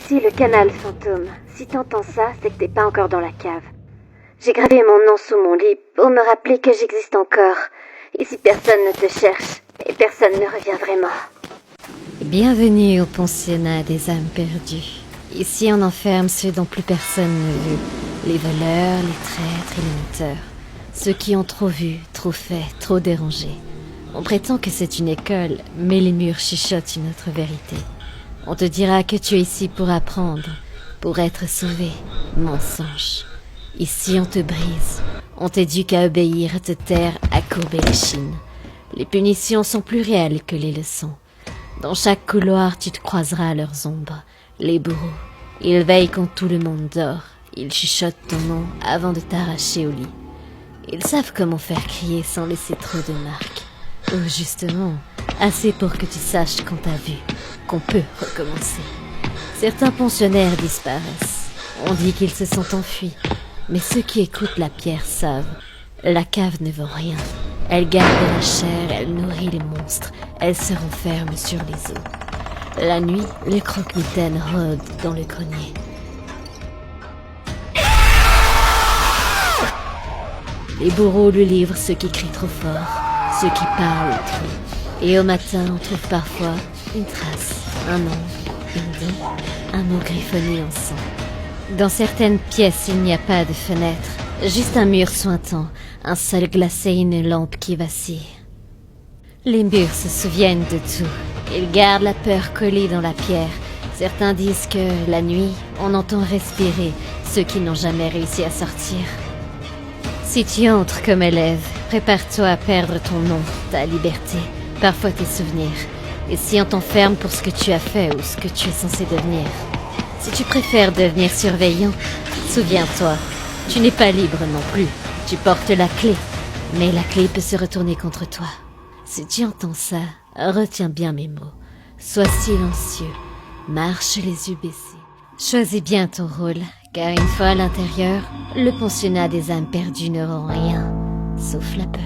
Ici le canal fantôme. Si t'entends ça, c'est que t'es pas encore dans la cave. J'ai gravé mon nom sous mon lit pour me rappeler que j'existe encore. Ici personne ne te cherche et personne ne revient vraiment. Bienvenue au pensionnat des âmes perdues. Ici on enferme ceux dont plus personne ne veut. Les voleurs, les traîtres et les menteurs. Ceux qui ont trop vu, trop fait, trop dérangé. On prétend que c'est une école, mais les murs chuchotent une autre vérité. On te dira que tu es ici pour apprendre, pour être sauvé. Mensonge. Ici on te brise. On t'éduque à obéir, à te taire, à courber l'échine. Les punitions sont plus réelles que les leçons. Dans chaque couloir, tu te croiseras leurs ombres. Les bourreaux, ils veillent quand tout le monde dort. Ils chuchotent ton nom avant de t'arracher au lit. Ils savent comment faire crier sans laisser trop de marques. Ou justement, assez pour que tu saches qu'on t'a vu, qu'on peut recommencer. Certains pensionnaires disparaissent. On dit qu'ils se sont enfuis. Mais ceux qui écoutent la pierre savent. La cave ne vaut rien. Elle garde la chair, elle nourrit les monstres. Elle se renferme sur les os. La nuit, le croque-mitaine rôde dans le grenier. Les bourreaux lui livrent ceux qui crient trop fort, ceux qui parlent trop. Et au matin, on trouve parfois une trace, un nom, une dent, un mot griffonné en sang. Dans certaines pièces, il n'y a pas de fenêtre, juste un mur suintant, un sol glacé et une lampe qui vacille. Les murs se souviennent de tout. Ils gardent la peur collée dans la pierre. Certains disent que, la nuit, on entend respirer ceux qui n'ont jamais réussi à sortir. Si tu entres comme élève, prépare-toi à perdre ton nom, ta liberté, parfois tes souvenirs. Et si on t'enferme pour ce que tu as fait ou ce que tu es censé devenir. Si tu préfères devenir surveillant, souviens-toi, tu n'es pas libre non plus. Tu portes la clé, mais la clé peut se retourner contre toi. Si tu entends ça, retiens bien mes mots. Sois silencieux, marche les yeux baissés. Choisis bien ton rôle, car une fois à l'intérieur, le pensionnat des âmes perdues n'auront rien, sauf la peur.